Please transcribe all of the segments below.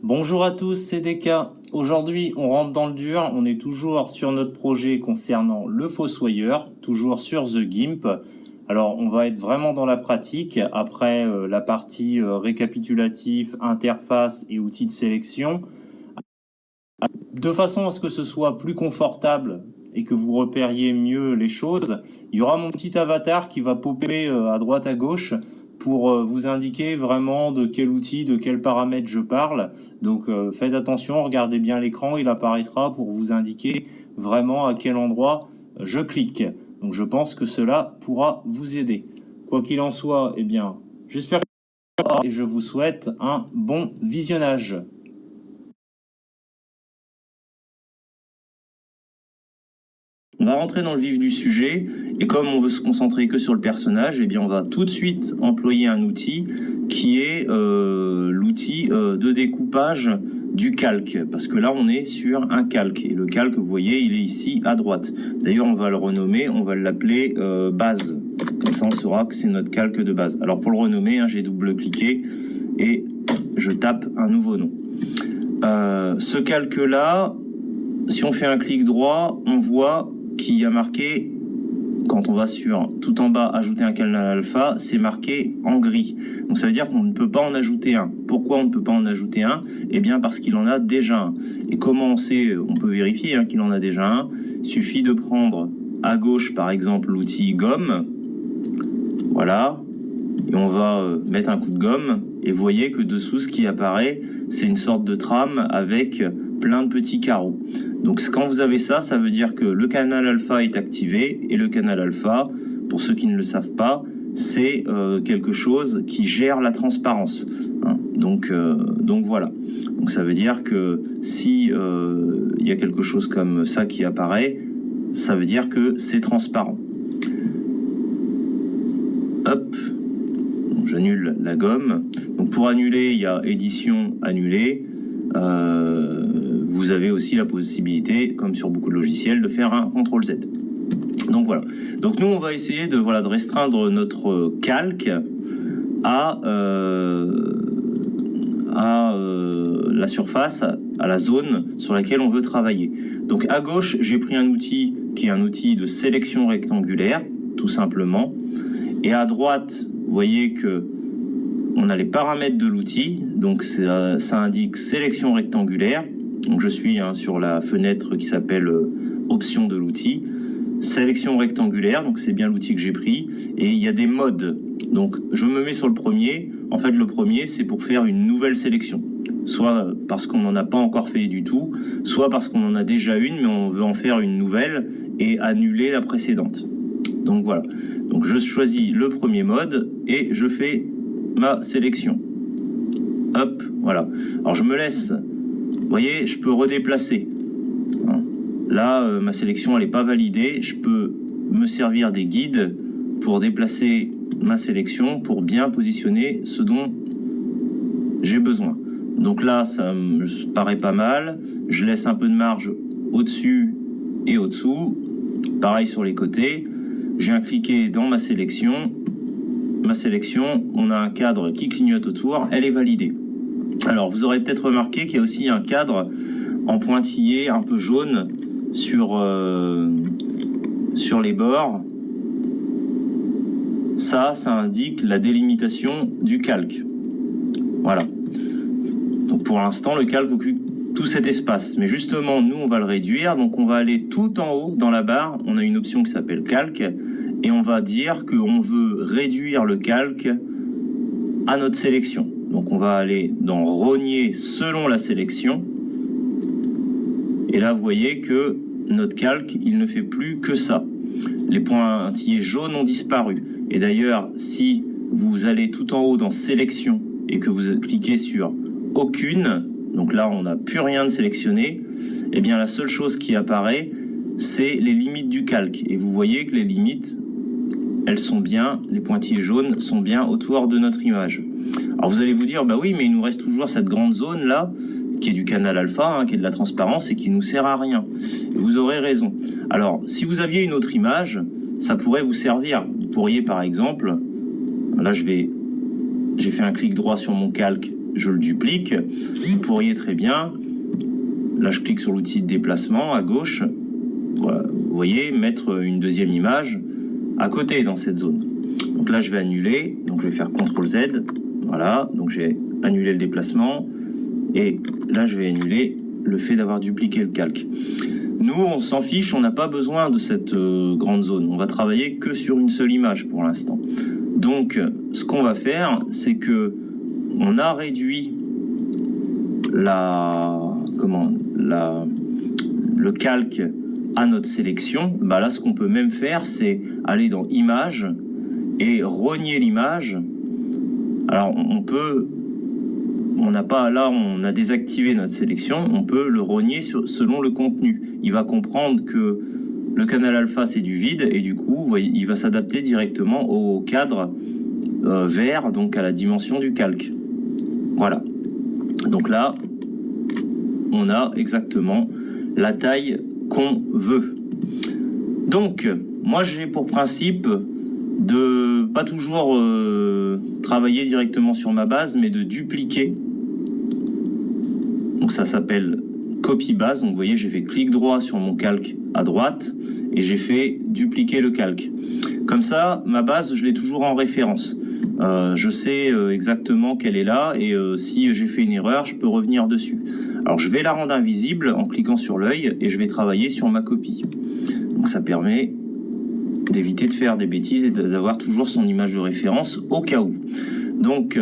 Bonjour à tous, c'est DK. Aujourd'hui, on rentre dans le dur. On est toujours sur notre projet concernant le Fossoyeur, toujours sur The Gimp. Alors, on va être vraiment dans la pratique après la partie récapitulatif, interface et outils de sélection. De façon à ce que ce soit plus confortable et que vous repériez mieux les choses, il y aura mon petit avatar qui va popper à droite à gauche pour vous indiquer vraiment de quel outil, de quel paramètre je parle. Donc faites attention, regardez bien l'écran, il apparaîtra pour vous indiquer vraiment à quel endroit je clique. Donc je pense que cela pourra vous aider. Quoi qu'il en soit, eh bien, j'espère que et je vous souhaite un bon visionnage. On va rentrer dans le vif du sujet, et comme on veut se concentrer que sur le personnage, eh bien on va tout de suite employer un outil qui est l'outil de découpage du calque, parce que là on est sur un calque, et le calque, vous voyez, il est ici à droite. D'ailleurs on va le renommer, on va l'appeler base, comme ça on saura que c'est notre calque de base. Alors pour le renommer, j'ai double-cliqué, et je tape un nouveau nom. Ce calque-là, si on fait un clic droit, on voit qu'il y a marqué, quand on va sur tout en bas, ajouter un canal alpha, c'est marqué en gris. Donc ça veut dire qu'on ne peut pas en ajouter un. Pourquoi on ne peut pas en ajouter un? Eh bien parce qu'il en a déjà un. Et comment on sait? On peut vérifier qu'il en a déjà un. Il suffit de prendre à gauche par exemple l'outil gomme. Voilà. Et on va mettre un coup de gomme. Et vous voyez que dessous ce qui apparaît, c'est une sorte de trame avec plein de petits carreaux. Donc quand vous avez ça, ça veut dire que le canal alpha est activé, et le canal alpha, pour ceux qui ne le savent pas, c'est quelque chose qui gère la transparence. Donc voilà. Donc ça veut dire que si y a quelque chose comme ça qui apparaît, ça veut dire que c'est transparent. Hop. J'annule la gomme. Donc pour annuler, il y a édition, annuler. Vous avez aussi la possibilité, comme sur beaucoup de logiciels, de faire un CTRL-Z. Donc voilà. Donc nous, on va essayer de restreindre notre calque à la surface, à la zone sur laquelle on veut travailler. Donc à gauche, j'ai pris un outil qui est un outil de sélection rectangulaire, tout simplement. Et à droite, vous voyez que on a les paramètres de l'outil. Donc ça indique sélection rectangulaire. Donc je suis sur la fenêtre qui s'appelle option de l'outil. Sélection rectangulaire, donc c'est bien l'outil que j'ai pris. Et il y a des modes. Donc je me mets sur le premier. En fait, le premier, c'est pour faire une nouvelle sélection. Soit parce qu'on n'en a pas encore fait du tout, soit parce qu'on en a déjà une, mais on veut en faire une nouvelle et annuler la précédente. Donc voilà. Donc je choisis le premier mode et je fais ma sélection. Hop, voilà. Alors je me laisse, vous voyez, je peux redéplacer. Là, ma sélection, elle n'est pas validée. Je peux me servir des guides pour déplacer ma sélection, pour bien positionner ce dont j'ai besoin. Donc là, ça me paraît pas mal. Je laisse un peu de marge au-dessus et au-dessous. Pareil sur les côtés. Je viens cliquer dans ma sélection. Ma sélection, on a un cadre qui clignote autour. Elle est validée. Alors, vous aurez peut-être remarqué qu'il y a aussi un cadre en pointillé un peu jaune sur les bords. Ça indique la délimitation du calque. Voilà. Donc pour l'instant, le calque occupe tout cet espace. Mais justement, nous, on va le réduire. Donc on va aller tout en haut dans la barre. On a une option qui s'appelle calque. Et on va dire qu'on veut réduire le calque à notre sélection. Donc on va aller dans rogner selon la sélection. Et là, vous voyez que notre calque, il ne fait plus que ça. Les pointillés jaunes ont disparu. Et d'ailleurs, si vous allez tout en haut dans sélection et que vous cliquez sur aucune, donc là, on n'a plus rien de sélectionné, eh bien, la seule chose qui apparaît, c'est les limites du calque. Et vous voyez que les limites, elles sont bien, les pointillés jaunes sont bien autour de notre image. Alors vous allez vous dire, bah oui, mais il nous reste toujours cette grande zone là, qui est du canal alpha, qui est de la transparence et qui nous sert à rien. Et vous aurez raison. Alors, si vous aviez une autre image, ça pourrait vous servir. Vous pourriez par exemple, là j'ai fait un clic droit sur mon calque, je le duplique. Vous pourriez très bien, là je clique sur l'outil de déplacement à gauche, voilà, vous voyez, mettre une deuxième image à côté dans cette zone. Donc là je vais annuler, donc je vais faire CTRL Z, voilà, donc j'ai annulé le déplacement, et là je vais annuler le fait d'avoir dupliqué le calque. Nous, on s'en fiche, on n'a pas besoin de cette grande zone. On va travailler que sur une seule image pour l'instant. Donc, ce qu'on va faire, c'est que on a réduit le calque à notre sélection. Bah là, ce qu'on peut même faire, c'est aller dans Images et rogner l'image. Alors, on n'a pas, là, on a désactivé notre sélection, on peut le rogner selon le contenu. Il va comprendre que le canal alpha, c'est du vide, et du coup, vous voyez, il va s'adapter directement au cadre vert, donc à la dimension du calque. Voilà. Donc là, on a exactement la taille qu'on veut. Donc, moi, j'ai pour principe de pas toujours travailler directement sur ma base, mais de dupliquer. Donc ça s'appelle copie base. Donc vous voyez, j'ai fait clic droit sur mon calque à droite et j'ai fait dupliquer le calque. Comme ça, ma base, je l'ai toujours en référence. Je sais exactement qu'elle est là, et si j'ai fait une erreur, je peux revenir dessus. Alors je vais la rendre invisible en cliquant sur l'œil et je vais travailler sur ma copie. Donc ça permet d'éviter de faire des bêtises et d'avoir toujours son image de référence au cas où. Donc,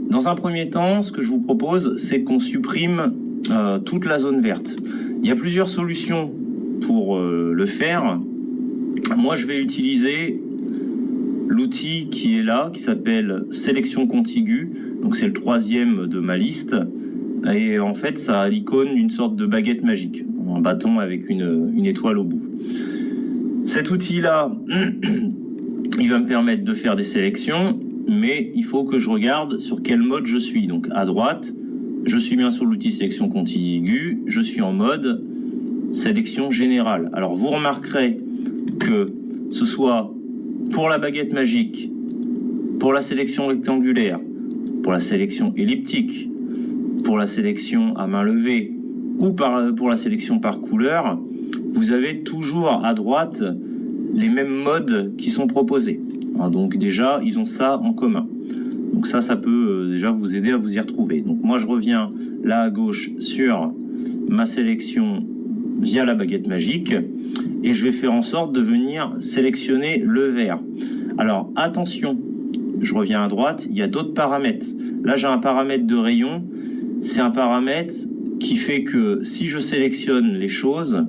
dans un premier temps, ce que je vous propose, c'est qu'on supprime toute la zone verte. Il y a plusieurs solutions pour le faire. Moi, je vais utiliser l'outil qui est là, qui s'appelle Sélection contiguë. Donc, c'est le troisième de ma liste. Et en fait, ça a l'icône d'une sorte de baguette magique, un bâton avec une étoile au bout. Cet outil-là, il va me permettre de faire des sélections, mais il faut que je regarde sur quel mode je suis. Donc à droite, je suis bien sur l'outil sélection contiguë, je suis en mode sélection générale. Alors vous remarquerez que ce soit pour la baguette magique, pour la sélection rectangulaire, pour la sélection elliptique, pour la sélection à main levée ou pour la sélection par couleur, vous avez toujours à droite les mêmes modes qui sont proposés. Donc déjà, ils ont ça en commun. Donc ça peut déjà vous aider à vous y retrouver. Donc moi, je reviens là à gauche sur ma sélection via la baguette magique et je vais faire en sorte de venir sélectionner le vert. Alors attention, je reviens à droite, il y a d'autres paramètres. Là, j'ai un paramètre de rayon. C'est un paramètre qui fait que si je sélectionne les choses,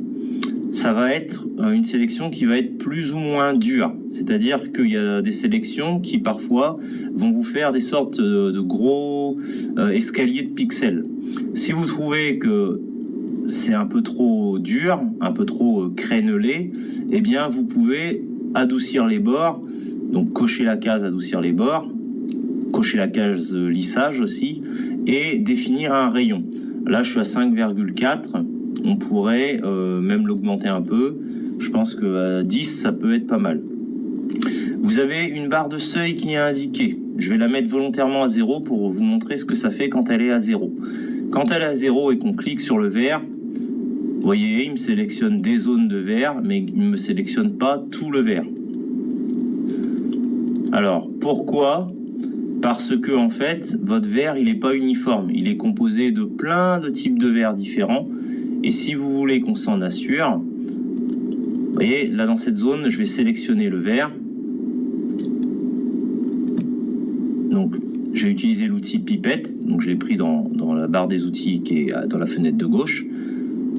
ça va être une sélection qui va être plus ou moins dure. C'est-à-dire qu'il y a des sélections qui parfois vont vous faire des sortes de gros escaliers de pixels. Si vous trouvez que c'est un peu trop dur, un peu trop crénelé, eh bien vous pouvez adoucir les bords. Donc cocher la case adoucir les bords, cocher la case lissage aussi, et définir un rayon. Là je suis à 5,4. On pourrait même l'augmenter un peu. Je pense que à 10, ça peut être pas mal. Vous avez une barre de seuil qui est indiquée. Je vais la mettre volontairement à 0 pour vous montrer ce que ça fait quand elle est à 0. Quand elle est à 0 et qu'on clique sur le vert, vous voyez, il me sélectionne des zones de vert, mais il ne me sélectionne pas tout le vert. Alors, pourquoi ? Parce que, en fait, votre vert, il n'est pas uniforme. Il est composé de plein de types de verts différents. Et si vous voulez qu'on s'en assure, vous voyez, là dans cette zone, je vais sélectionner le vert. Donc, j'ai utilisé l'outil pipette. Donc, je l'ai pris dans la barre des outils qui est dans la fenêtre de gauche.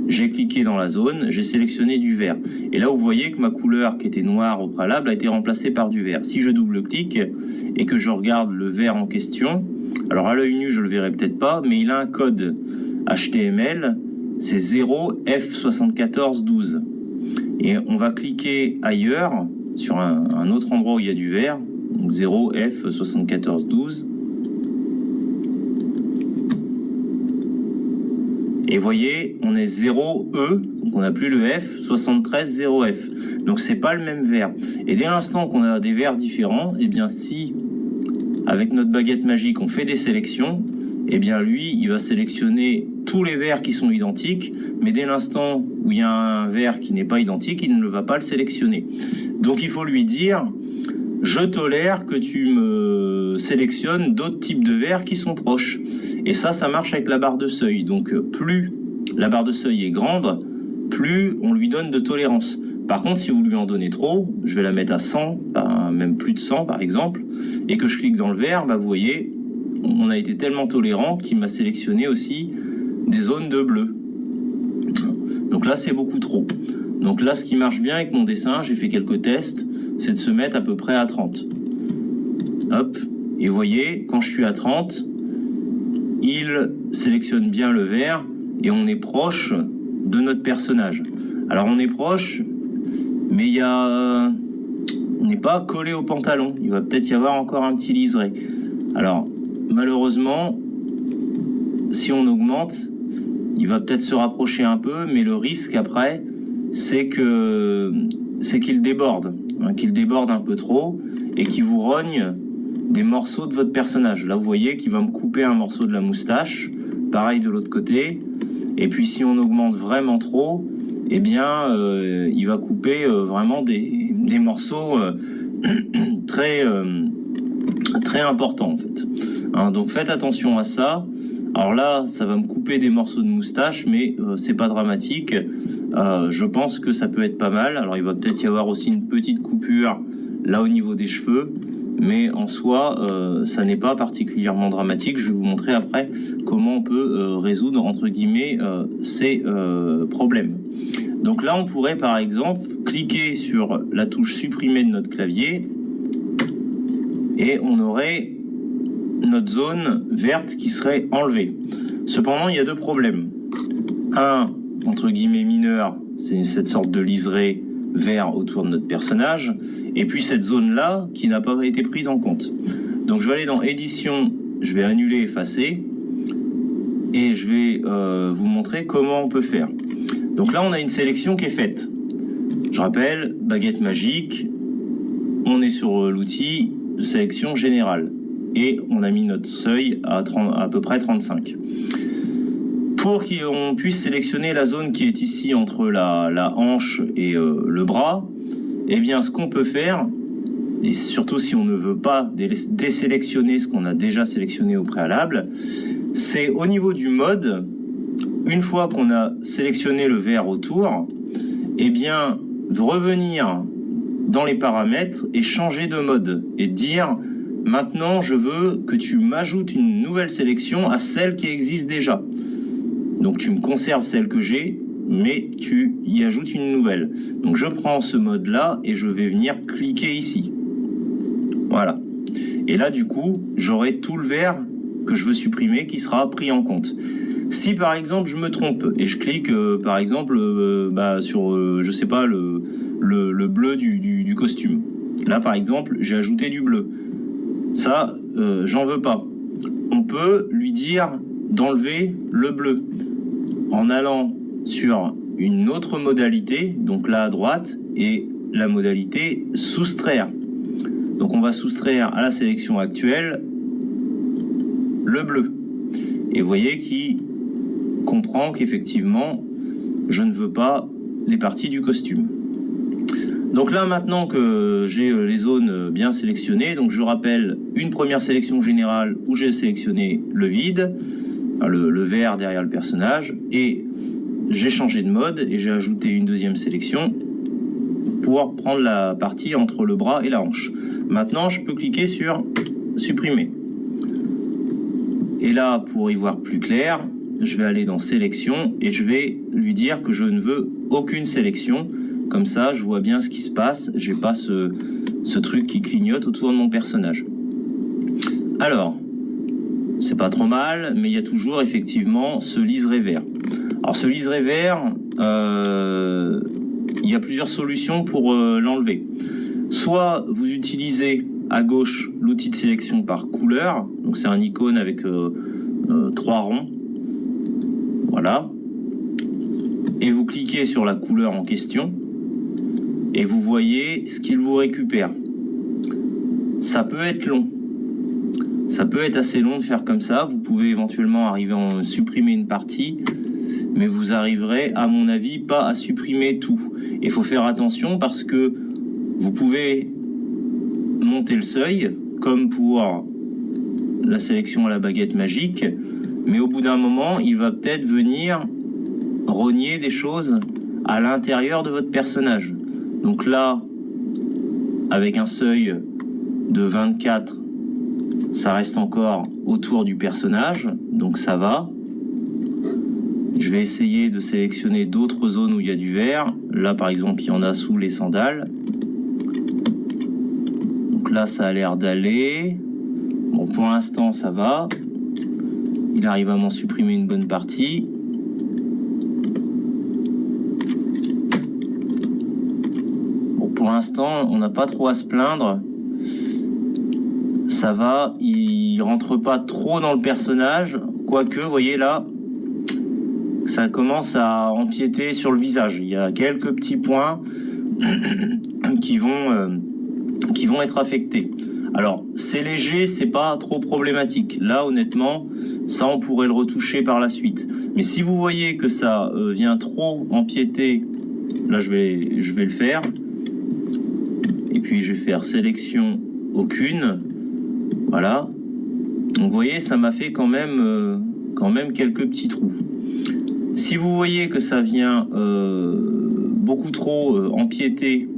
J'ai cliqué dans la zone, j'ai sélectionné du vert. Et là, vous voyez que ma couleur qui était noire au préalable a été remplacée par du vert. Si je double-clique et que je regarde le vert en question, alors à l'œil nu, je le verrai peut-être pas, mais il a un code HTML, c'est 0F7412. Et on va cliquer ailleurs, sur un autre endroit où il y a du vert, donc 0F7412. Et voyez, on est 0E, donc on n'a plus le F, 73 0F. Donc c'est pas le même vert. Et dès l'instant qu'on a des verts différents, eh bien si, avec notre baguette magique, on fait des sélections, eh bien lui, il va sélectionner tous les verts qui sont identiques, mais dès l'instant où il y a un vert qui n'est pas identique, il ne va pas le sélectionner. Donc il faut lui dire, je tolère que tu me sélectionnes d'autres types de verts qui sont proches. Et ça marche avec la barre de seuil. Donc plus la barre de seuil est grande, plus on lui donne de tolérance. Par contre, si vous lui en donnez trop, je vais la mettre à 100, même plus de 100 par exemple, et que je clique dans le vert, vous voyez, on a été tellement tolérant qu'il m'a sélectionné aussi des zones de bleu. Donc là, c'est beaucoup trop. Donc là, ce qui marche bien avec mon dessin, j'ai fait quelques tests, c'est de se mettre à peu près à 30. Hop, et vous voyez, quand je suis à 30, il sélectionne bien le vert et on est proche de notre personnage. Alors on est proche, mais on n'est pas collé au pantalon. Il va peut-être y avoir encore un petit liseré. Alors malheureusement, si on augmente, il va peut-être se rapprocher un peu, mais le risque après, c'est qu'il déborde, qu'il déborde un peu trop et qu'il vous rogne des morceaux de votre personnage. Là, vous voyez qu'il va me couper un morceau de la moustache, pareil de l'autre côté. Et puis, si on augmente vraiment trop, eh bien, il va couper vraiment des morceaux très importants, en fait. Donc, faites attention à ça. Alors là, ça va me couper des morceaux de moustache, mais c'est pas dramatique. Je pense que ça peut être pas mal. Alors, il va peut-être y avoir aussi une petite coupure là au niveau des cheveux, mais en soi, ça n'est pas particulièrement dramatique. Je vais vous montrer après comment on peut résoudre, entre guillemets, ces problèmes. Donc là, on pourrait, par exemple, cliquer sur la touche supprimer de notre clavier et on aurait notre zone verte qui serait enlevée. Cependant, il y a deux problèmes. Un, entre guillemets, mineur, c'est cette sorte de liseré vert autour de notre personnage, et puis cette zone-là qui n'a pas été prise en compte. Donc je vais aller dans édition, je vais annuler, effacer, et je vais vous montrer comment on peut faire. Donc là, on a une sélection qui est faite. Je rappelle, baguette magique, on est sur l'outil de sélection générale. Et on a mis notre seuil à peu près 35. Pour qu'on puisse sélectionner la zone qui est ici entre la hanche et le bras, eh bien ce qu'on peut faire, et surtout si on ne veut pas désélectionner ce qu'on a déjà sélectionné au préalable, c'est au niveau du mode, une fois qu'on a sélectionné le vert autour, eh bien revenir dans les paramètres et changer de mode et dire maintenant je veux que tu m'ajoutes une nouvelle sélection à celle qui existe déjà. Donc tu me conserves celle que j'ai, mais tu y ajoutes une nouvelle. Donc je prends ce mode là et je vais venir cliquer ici. Voilà. Et là du coup j'aurai tout le vert que je veux supprimer qui sera pris en compte. Si par exemple je me trompe et je clique par exemple sur je sais pas le bleu du costume. Là par exemple j'ai ajouté du bleu. Ça j'en veux pas. On peut lui dire d'enlever le bleu en allant sur une autre modalité, donc là à droite, et la modalité soustraire. Donc on va soustraire à la sélection actuelle le bleu. Et vous voyez qu'il comprend qu'effectivement, je ne veux pas les parties du costume. Donc là, maintenant que j'ai les zones bien sélectionnées, donc je rappelle une première sélection générale où j'ai sélectionné le vide, le vert derrière le personnage, et j'ai changé de mode et j'ai ajouté une deuxième sélection pour prendre la partie entre le bras et la hanche. Maintenant, je peux cliquer sur supprimer. Et là, pour y voir plus clair, je vais aller dans sélection et je vais lui dire que je ne veux aucune sélection. Comme ça, je vois bien ce qui se passe. J'ai pas ce truc qui clignote autour de mon personnage. Alors, c'est pas trop mal, mais il y a toujours effectivement ce liseré vert. Alors ce liseré vert, il y a plusieurs solutions pour l'enlever. Soit vous utilisez à gauche l'outil de sélection par couleur, donc c'est un icône avec 3 ronds, voilà, et vous cliquez sur la couleur en question, et vous voyez ce qu'il vous récupère. Ça peut être long. Ça peut être assez long de faire comme ça. Vous pouvez éventuellement arriver à supprimer une partie, mais vous arriverez, à mon avis, pas à supprimer tout. Il faut faire attention parce que vous pouvez monter le seuil, comme pour la sélection à la baguette magique, mais au bout d'un moment, il va peut-être venir rogner des choses à l'intérieur de votre personnage. Donc là, avec un seuil de 24, ça reste encore autour du personnage, donc ça va. Je vais essayer de sélectionner d'autres zones où il y a du vert. Là, par exemple, il y en a sous les sandales. Donc là, ça a l'air d'aller. Bon, pour l'instant, ça va. Il arrive à m'en supprimer une bonne partie. Bon, pour l'instant, on n'a pas trop à se plaindre. Ça va, il rentre pas trop dans le personnage. Quoique, vous voyez là, ça commence à empiéter sur le visage. Il y a quelques petits points qui vont être affectés. Alors, c'est léger, c'est pas trop problématique. Là, honnêtement, ça, on pourrait le retoucher par la suite. Mais si vous voyez que ça vient trop empiéter, là, je vais le faire. Et puis, je vais faire sélection aucune. Voilà. Donc, vous voyez, ça m'a fait quand même quelques petits trous. Si vous voyez que ça vient beaucoup trop empiéter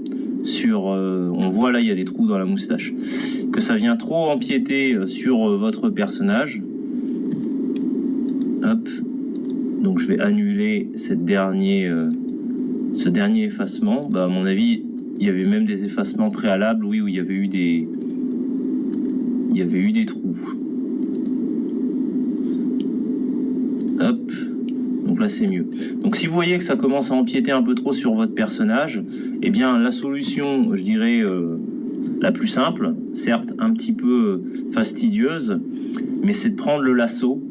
sur... on voit là, il y a des trous dans la moustache. Que ça vient trop empiéter sur votre personnage. Hop. Donc je vais annuler ce dernier effacement. Bah, à mon avis, il y avait même des effacements préalables, oui, où il y avait eu des trous. Hop. Donc là, c'est mieux. Donc si vous voyez que ça commence à empiéter un peu trop sur votre personnage, eh bien la solution, je dirais, la plus simple, certes un petit peu fastidieuse, mais c'est de prendre le lasso,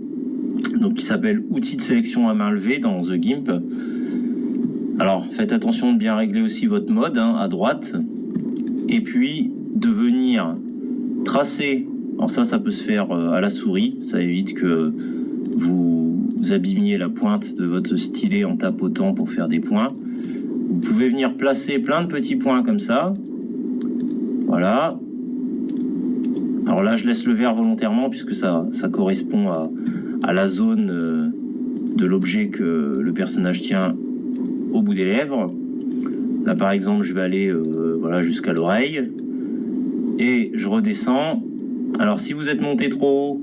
donc qui s'appelle outil de sélection à main levée dans The Gimp. Alors faites attention de bien régler aussi votre mode à droite, et puis de venir tracer. Alors ça peut se faire à la souris, ça évite que vous abîmiez la pointe de votre stylet en tapotant pour faire des points. Vous pouvez venir placer plein de petits points comme ça. Voilà. Alors là, je laisse le vert volontairement puisque ça correspond à la zone de l'objet que le personnage tient au bout des lèvres. Là, par exemple, je vais aller voilà, jusqu'à l'oreille. Et je redescends. Alors, si vous êtes monté trop haut,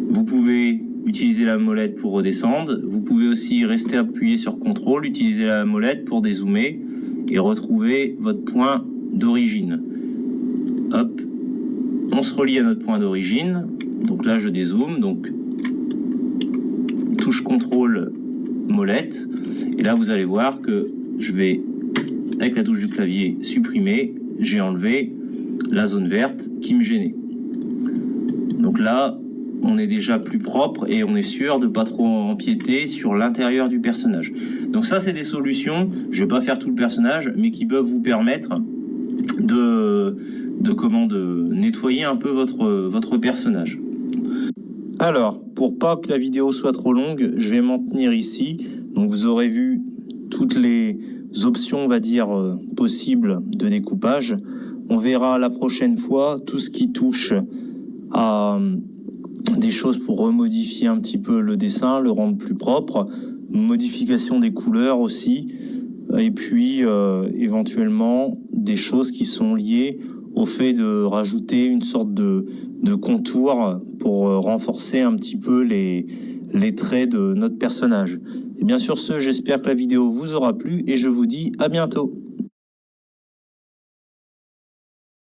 vous pouvez utiliser la molette pour redescendre. Vous pouvez aussi rester appuyé sur CTRL, utiliser la molette pour dézoomer et retrouver votre point d'origine. Hop, on se relie à notre point d'origine. Donc là, je dézoome. Donc, touche CTRL, molette. Et là, vous allez voir que je vais, avec la touche du clavier, supprimer. J'ai enlevé la zone verte qui me gênait. Donc là, on est déjà plus propre et on est sûr de pas trop empiéter sur l'intérieur du personnage. Donc ça, c'est des solutions, je vais pas faire tout le personnage, mais qui peuvent vous permettre de nettoyer un peu votre personnage. Alors, pour pas que la vidéo soit trop longue, je vais m'en tenir ici. Donc vous aurez vu toutes les options, on va dire, possibles de découpage. On verra la prochaine fois tout ce qui touche à des choses pour remodifier un petit peu le dessin, le rendre plus propre, modification des couleurs aussi, et puis éventuellement des choses qui sont liées au fait de rajouter une sorte de contour pour renforcer un petit peu les traits de notre personnage. Et bien sur ce, j'espère que la vidéo vous aura plu et je vous dis à bientôt.